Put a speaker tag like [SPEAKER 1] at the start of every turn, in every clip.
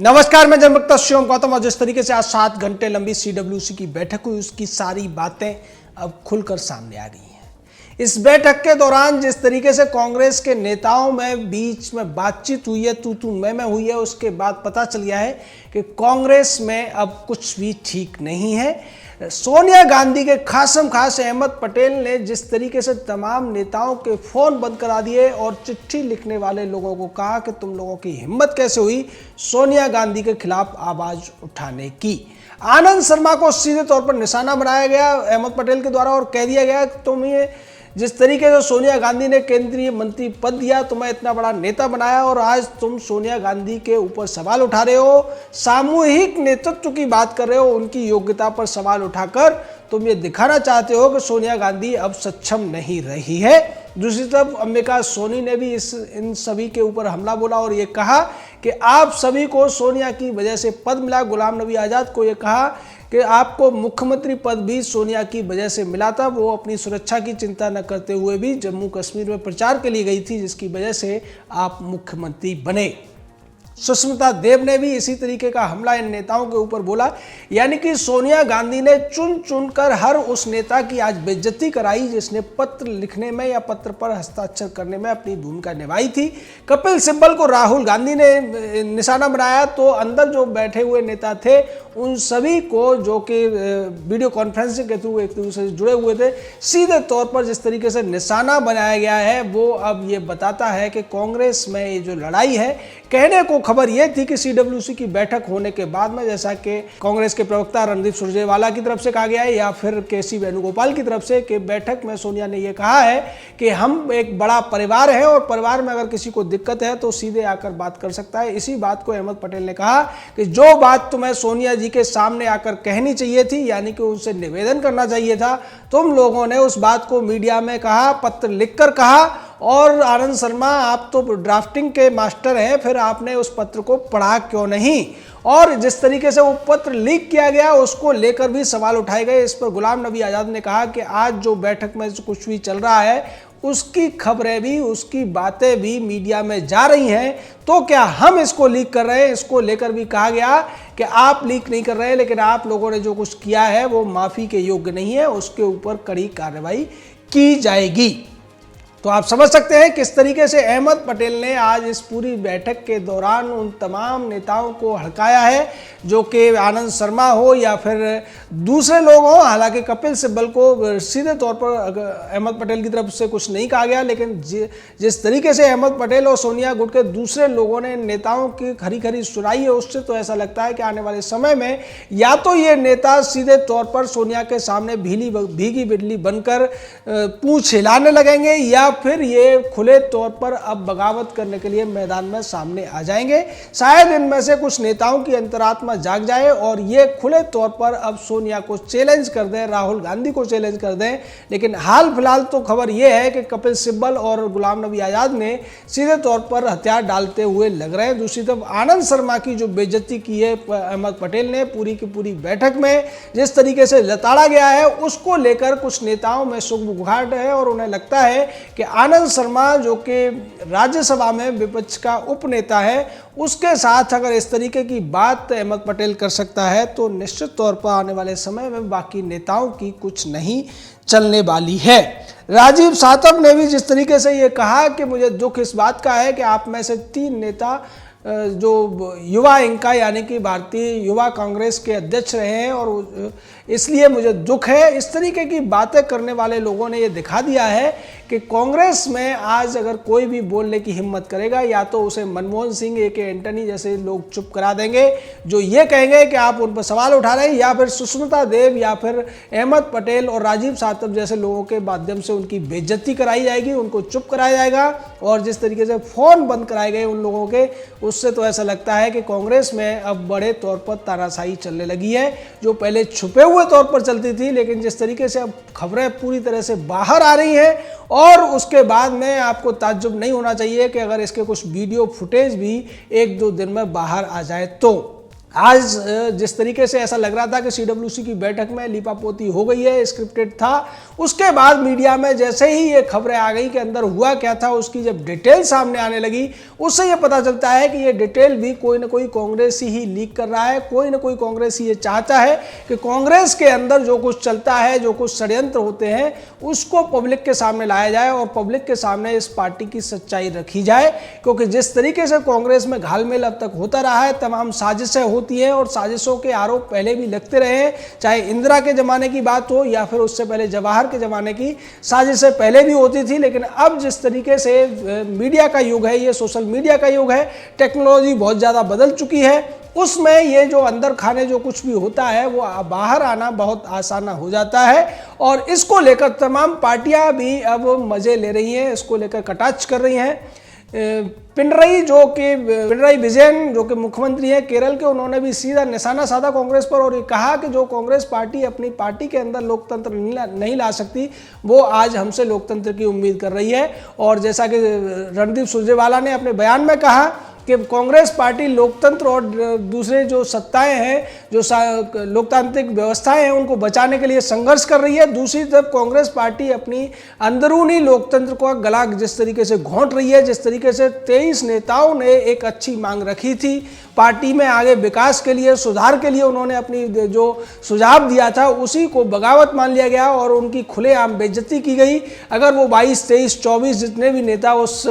[SPEAKER 1] नमस्कार, मैं जनमक्त शिवम गौतम। और जिस तरीके से आज 7 घंटे लंबी सीडब्ल्यूसी की बैठक हुई, उसकी सारी बातें अब खुलकर सामने आ गई हैं। इस बैठक के दौरान जिस तरीके से कांग्रेस के नेताओं में बीच में बातचीत हुई है, तू मैं हुई है, उसके बाद पता चल गया है कि कांग्रेस में अब कुछ भी ठीक नहीं है। सोनिया गांधी के खासम खास अहमद पटेल ने जिस तरीके से तमाम नेताओं के फोन बंद करा दिए और चिट्ठी लिखने वाले लोगों को कहा कि तुम लोगों की हिम्मत कैसे हुई सोनिया गांधी के खिलाफ आवाज उठाने की। आनंद शर्मा को सीधे तौर पर निशाना बनाया गया अहमद पटेल के द्वारा और कह दिया गया कि तुम ये जिस तरीके से सोनिया गांधी ने केंद्रीय मंत्री पद दिया, तुम्हें इतना बड़ा नेता बनाया और आज तुम सोनिया गांधी के ऊपर सवाल उठा रहे हो, सामूहिक नेतृत्व की बात कर रहे हो, उनकी योग्यता पर सवाल उठाकर तुम ये दिखाना चाहते हो कि सोनिया गांधी अब सक्षम नहीं रही है। दूसरी तरफ अंबिका सोनी ने भी इन सभी के ऊपर हमला बोला और ये कहा कि आप सभी को सोनिया की वजह से पद मिला। गुलाम नबी आज़ाद को ये कहा कि आपको मुख्यमंत्री पद भी सोनिया की वजह से मिला था। वो अपनी सुरक्षा की चिंता न करते हुए भी जम्मू कश्मीर में प्रचार के लिए गई थी, जिसकी वजह से आप मुख्यमंत्री बने। सुष्मिता देव ने भी इसी तरीके का हमला इन नेताओं के ऊपर बोला, यानी कि सोनिया गांधी ने चुन चुनकर हर उस नेता की आज बेइज्जती कराई जिसने पत्र लिखने में या पत्र पर हस्ताक्षर करने में अपनी भूमिका निभाई थी। कपिल सिब्बल को राहुल गांधी ने निशाना बनाया, तो अंदर जो बैठे हुए नेता थे उन सभी को, जो कि वीडियो कॉन्फ्रेंसिंग के थ्रू एक दूसरे से जुड़े हुए थे, सीधे तौर पर जिस तरीके से निशाना बनाया गया है वो अब ये बताता है कि कांग्रेस में ये जो लड़ाई है, कहने को खबर यह थी कि सीडब्ल्यूसी की बैठक होने के बाद में, जैसा कि कांग्रेस के प्रवक्ता रणदीप सुरजेवाला की तरफ से कहा गया है या फिर केसी वेणुगोपाल की तरफ से, कि बैठक में सोनिया ने यह कहा है कि हम एक बड़ा परिवार है और परिवार में अगर किसी को दिक्कत है तो सीधे आकर बात कर सकता है। इसी बात को अहमद पटेल ने कहा कि जो बात तुम्हें सोनिया जी के सामने आकर कहनी चाहिए थी, यानी कि उनसे निवेदन करना चाहिए था, तुम लोगों ने उस बात को मीडिया में कहा, पत्र लिखकर कहा। और आनंद शर्मा, आप तो ड्राफ्टिंग के मास्टर हैं, फिर आपने उस पत्र को पढ़ा क्यों नहीं? और जिस तरीके से वो पत्र लीक किया गया उसको लेकर भी सवाल उठाए गए। इस पर गुलाम नबी आज़ाद ने कहा कि आज जो बैठक में कुछ भी चल रहा है उसकी खबरें भी, उसकी बातें भी मीडिया में जा रही हैं, तो क्या हम इसको लीक कर रहे हैं? इसको लेकर भी कहा गया कि आप लीक नहीं कर रहे हैं, लेकिन आप लोगों ने जो कुछ किया है वो माफ़ी के योग्य नहीं है, उसके ऊपर कड़ी कार्रवाई की जाएगी। तो आप समझ सकते हैं किस तरीके से अहमद पटेल ने आज इस पूरी बैठक के दौरान उन तमाम नेताओं को हड़काया है, जो कि आनंद शर्मा हो या फिर दूसरे लोग हों। हालांकि कपिल सिब्बल को सीधे तौर पर अहमद पटेल की तरफ से कुछ नहीं कहा गया, लेकिन जिस तरीके से अहमद पटेल और सोनिया गुट के दूसरे लोगों ने नेताओं की खरी खरी सुनाई है, उससे तो ऐसा लगता है कि आने वाले समय में या तो ये नेता सीधे तौर पर सोनिया के सामने भीगी बिजली बनकर पूंछ हिलाने लगेंगे, या फिर ये खुले तौर पर अब बगावत करने के लिए मैदान में सामने आ जाएंगे। शायद इनमें से कुछ नेताओं की अंतरात्मा जाग जाए और ये खुले तौर पर अब सोनिया को चैलेंज कर दें, राहुल गांधी को चैलेंज कर दें। लेकिन हाल फिलहाल तो खबर ये है कि कपिल सिब्बल और गुलाम नबी आज़ाद ने सीधे तौर पर हथियार डालते हुए लग रहे हैं। दूसरी तरफ आनंद शर्मा की जो बेइज्जती की है अहमद पटेल ने पूरी की पूरी बैठक में, जिस तरीके से लताड़ा गया है, उसको लेकर कुछ नेताओं में सुगबुगाहट है और उन्हें लगता है कि आनंद शर्मा, जो कि राज्यसभा में विपक्ष का उपनेता है, उसके साथ अगर इस तरीके की बात अहमद पटेल कर सकता है तो निश्चित तौर पर आने वाले समय में बाकी नेताओं की कुछ नहीं चलने वाली है। राजीव सातव ने भी जिस तरीके से ये कहा कि मुझे दुख इस बात का है कि आप में से 3 नेता जो युवा इंका यानी कि भारतीय युवा कांग्रेस के अध्यक्ष रहे हैं और इसलिए मुझे दुख है। इस तरीके की बातें करने वाले लोगों ने ये दिखा दिया है कि कांग्रेस में आज अगर कोई भी बोलने की हिम्मत करेगा, या तो उसे मनमोहन सिंह, ए के एंटनी जैसे लोग चुप करा देंगे जो ये कहेंगे कि आप उन पर सवाल उठा रहे हैं, या फिर सुष्मिता देव या फिर अहमद पटेल और राजीव सातव जैसे लोगों के माध्यम से उनकी बेइज्जती कराई जाएगी, उनको चुप कराया जाएगा। और जिस तरीके से फ़ोन बंद कराए गए उन लोगों के, उससे तो ऐसा लगता है कि कांग्रेस में अब बड़े तौर पर तानाशाही चलने लगी है, जो पहले छुपे हुए तौर पर चलती थी, लेकिन जिस तरीके से अब खबरें पूरी तरह से बाहर आ रही हैं, और उसके बाद में आपको ताज्जुब नहीं होना चाहिए कि अगर इसके कुछ वीडियो फुटेज भी 1-2 दिन में बाहर आ जाए तो। आज जिस तरीके से ऐसा लग रहा था कि सीडब्ल्यूसी की बैठक में लीपापोती हो गई है, स्क्रिप्टेड था, उसके बाद मीडिया में जैसे ही ये खबरें आ गई कि अंदर हुआ क्या था, उसकी जब डिटेल सामने आने लगी, उससे ये पता चलता है कि ये डिटेल भी कोई ना कोई कांग्रेसी ही लीक कर रहा है। कोई ना कोई कांग्रेसी ये चाहता है कि कांग्रेस के अंदर जो कुछ चलता है, जो कुछ षड्यंत्र होते हैं, उसको पब्लिक के सामने लाया जाए और पब्लिक के सामने इस पार्टी की सच्चाई रखी जाए। क्योंकि जिस तरीके से कांग्रेस में घालमेल अब तक होता रहा है, तमाम साजिशें होती हैं और साजिशों के आरोप पहले भी लगते रहे हैं, चाहे इंदिरा के ज़माने की बात हो या फिर उससे पहले जवाहर के ज़माने की साजिशें पहले भी होती थी। लेकिन अब जिस तरीके से मीडिया का युग है, ये सोशल मीडिया का युग है, टेक्नोलॉजी बहुत ज़्यादा बदल चुकी है, उसमें ये जो अंदर खाने जो कुछ भी होता है वो बाहर आना बहुत आसान हो जाता है। और इसको लेकर तमाम पार्टियां भी अब मज़े ले रही हैं, इसको लेकर कटाक्ष कर रही हैं। पिनराई विजयन जो कि मुख्यमंत्री हैं केरल के, उन्होंने भी सीधा निशाना साधा कांग्रेस पर और ये कहा कि जो कांग्रेस पार्टी अपनी पार्टी के अंदर लोकतंत्र नहीं ला सकती, वो आज हमसे लोकतंत्र की उम्मीद कर रही है। और जैसा कि रणदीप सुरजेवाला ने अपने बयान में कहा कि कांग्रेस पार्टी लोकतंत्र और दूसरे जो सत्ताएं हैं, जो लोकतांत्रिक व्यवस्थाएं हैं, उनको बचाने के लिए संघर्ष कर रही है। दूसरी तरफ कांग्रेस पार्टी अपनी अंदरूनी लोकतंत्र को गला जिस तरीके से घोंट रही है, जिस तरीके से 23 नेताओं ने एक अच्छी मांग रखी थी पार्टी में आगे विकास के लिए, सुधार के लिए, उन्होंने अपनी जो सुझाव दिया था उसी को बगावत मान लिया गया और उनकी खुलेआम बेइज्जती की गई। अगर वो 22, 23, 24 जितने भी नेता उस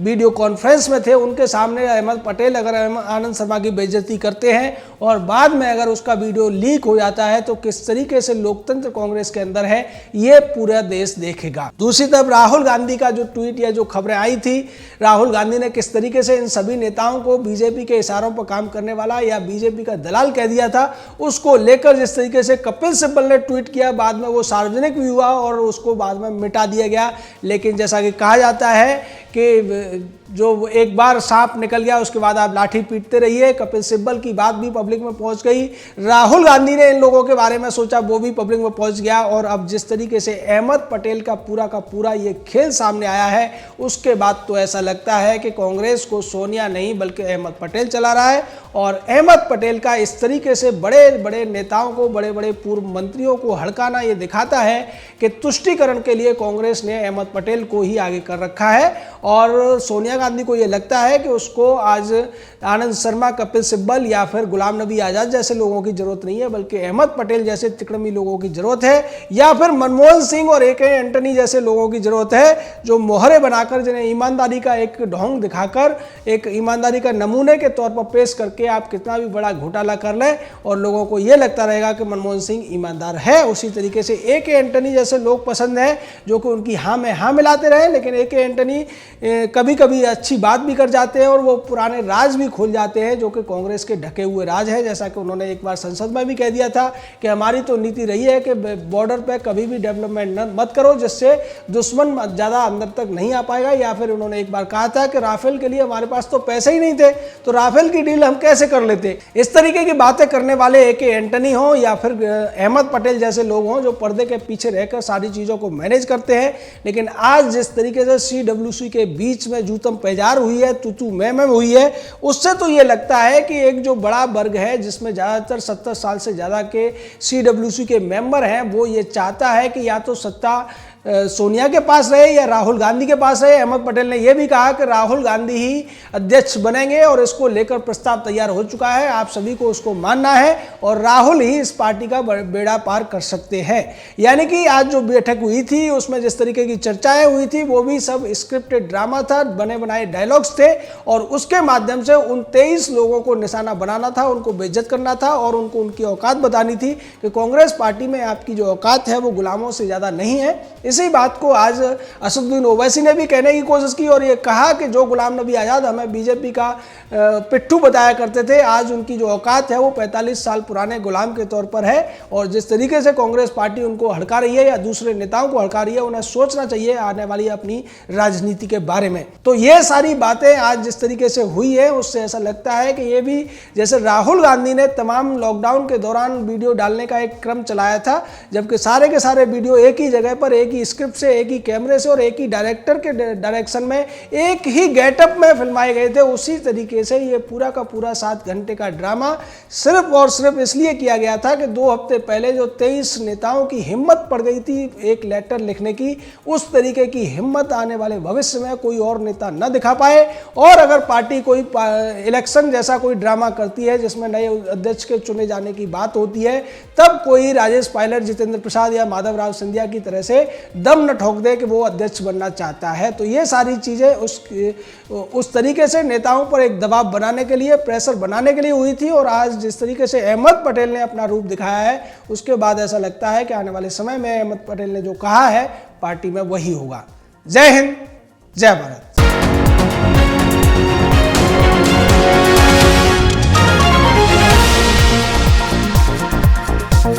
[SPEAKER 1] वीडियो कॉन्फ्रेंस में थे, उनके सामने अहमद पटेल अगर आनंद शर्मा की बेइज्जती करते हैं और बाद में अगर उसका वीडियो लीक हो जाता है तो किस तरीके से लोकतंत्र कांग्रेस के अंदर है, ये पूरा देश देखेगा। दूसरी तरफ राहुल गांधी का जो ट्वीट या जो खबरें आई थी, राहुल गांधी ने किस तरीके से इन सभी नेताओं को बीजेपी के इशारों पर काम करने वाला या बीजेपी का दलाल कह दिया था, उसको लेकर जिस तरीके से कपिल सिब्बल ने ट्वीट किया, बाद में वो सार्वजनिक भी हुआ और उसको बाद में मिटा दिया गया। लेकिन जैसा कि कहा जाता है कि जो एक बार सांप निकल गया उसके बाद आप लाठी पीटते रहिए, कपिल सिब्बल की बात भी पब्लिक में पहुंच गई। राहुल गांधी ने इन लोगों के बारे में सोचा, वो भी पब्लिक में पहुंच गया और अब जिस तरीके से अहमद पटेल का पूरा ये खेल सामने आया है, उसके बाद तो ऐसा लगता है कि कांग्रेस को सोनिया नहीं बल्कि अहमद पटेल चला रहा है। और अहमद पटेल का इस तरीके से बड़े बड़े नेताओं को, बड़े बड़े पूर्व मंत्रियों को हड़काना, ये दिखाता है कि तुष्टीकरण के लिए कांग्रेस ने अहमद पटेल को ही आगे कर रखा है। और सोनिया गांधी को ये लगता है कि उसको आज आनंद शर्मा, कपिल सिब्बल या फिर गुलाम नबी आज़ाद जैसे लोगों की जरूरत नहीं है, बल्कि अहमद पटेल जैसे तिकड़मी लोगों की जरूरत है, या फिर मनमोहन सिंह और AK एंटनी जैसे लोगों की जरूरत है, जो मोहरे बनाकर, जिन्हें ईमानदारी का एक ढोंग दिखाकर, एक ईमानदारी का नमूने के तौर पर पेश करके आप कितना भी बड़ा घोटाला कर लें और लोगों को यह लगता रहेगा कि मनमोहन सिंह ईमानदार है। उसी तरीके से AK एंटनी जैसे लोग पसंद हैं जो कि उनकी हाँ में हाँ मिलाते रहे, लेकिन AK एंटनी कभी कभी अच्छी बात भी कर जाते हैं और वो पुराने राज भी खोल जाते हैं जो कि कांग्रेस के ढके हुए राज है। जैसा कि उन्होंने एक बार संसद में भी कह दिया था कि हमारी तो नीति रही है कि बॉर्डर पे कभी भी डेवलपमेंट मत करो, जिससे दुश्मन ज़्यादा अंदर तक नहीं आ पाएगा। या फिर उन्होंने एक बार कहा था कि राफेल के लिए हमारे पास तो पैसे ही नहीं थे, तो राफेल की डील हम कैसे कर लेते। इस तरीके की बातें करने वाले AK एंटनी हो या फिर अहमद पटेल जैसे लोग हों जो पर्दे के पीछे रहकर सारी चीज़ों को मैनेज करते हैं। लेकिन आज जिस तरीके से CWC के बीच में जूतम पैजार हुई है, तू मैं हुई है, उससे तो ये लगता है कि एक जो बड़ा वर्ग है जिसमें ज़्यादातर 70 साल से ज़्यादा के CWC के मेंबर हैं, वो ये चाहता है कि या तो सत्ता सोनिया के पास रहे या राहुल गांधी के पास रहे। अहमद पटेल ने यह भी कहा कि राहुल गांधी ही अध्यक्ष बनेंगे और इसको लेकर प्रस्ताव तैयार हो चुका है, आप सभी को उसको मानना है और राहुल ही इस पार्टी का बेड़ा पार कर सकते हैं। यानी कि आज जो बैठक हुई थी उसमें जिस तरीके की चर्चाएं हुई थी वो भी सब स्क्रिप्टेड ड्रामा था, बने बनाए डायलॉग्स थे और उसके माध्यम से उन 23 लोगों को निशाना बनाना था, उनको बेइज्जत करना था और उनको उनकी औकात बतानी थी कि कांग्रेस पार्टी में आपकी जो औकात है वो गुलामों से ज़्यादा नहीं है। इसी बात को आज असदुद्दीन ओवैसी ने भी कहने की कोशिश की और ये कहा कि जो गुलाम नबी आज़ाद हमें बीजेपी का पिट्ठू बताया करते थे, आज उनकी जो औकात है वो 45 साल पुराने गुलाम के तौर पर है। और जिस तरीके से कांग्रेस पार्टी उनको हड़का रही है या दूसरे नेताओं को हड़का रही है, उन्हें सोचना चाहिए आने वाली अपनी राजनीति के बारे में। तो ये सारी बातें आज जिस तरीके से हुई है उससे ऐसा लगता है कि ये भी जैसे राहुल गांधी ने तमाम लॉकडाउन के दौरान वीडियो डालने का एक क्रम चलाया था, जबकि सारे के सारे वीडियो एक ही जगह पर एक ही ही स्क्रिप्ट से, एक ही कैमरे से और एक ही डायरेक्टर के डायरेक्शन में, एक ही गेटअप में फिल्माए गए थे। उसी तरीके से ये पूरा का पूरा 7 घंटे का ड्रामा सिर्फ और सिर्फ इसलिए किया गया था कि 2 हफ्ते पहले जो 23 नेताओं की हिम्मत पड़ गई थी एक लेटर लिखने की, उस तरीके की हिम्मत आने वाले भविष्य में कोई और नेता न दिखा पाए। और अगर पार्टी कोई इलेक्शन जैसा कोई ड्रामा करती है जिसमें नए अध्यक्ष के चुने जाने की बात होती है, तब कोई राजेश पायलट, जितेंद्र प्रसाद या माधवराव सिंधिया की तरह से दम न ठोक दे कि वो अध्यक्ष बनना चाहता है। तो ये सारी चीज़ें उस तरीके से नेताओं पर एक दबाव बनाने के लिए, प्रेशर बनाने के लिए हुई थी। और आज जिस तरीके से अहमद पटेल ने अपना रूप दिखाया है, उसके बाद ऐसा लगता है कि आने वाले समय में अहमद पटेल ने जो कहा है पार्टी में वही होगा। जय हिंद, जय भारत।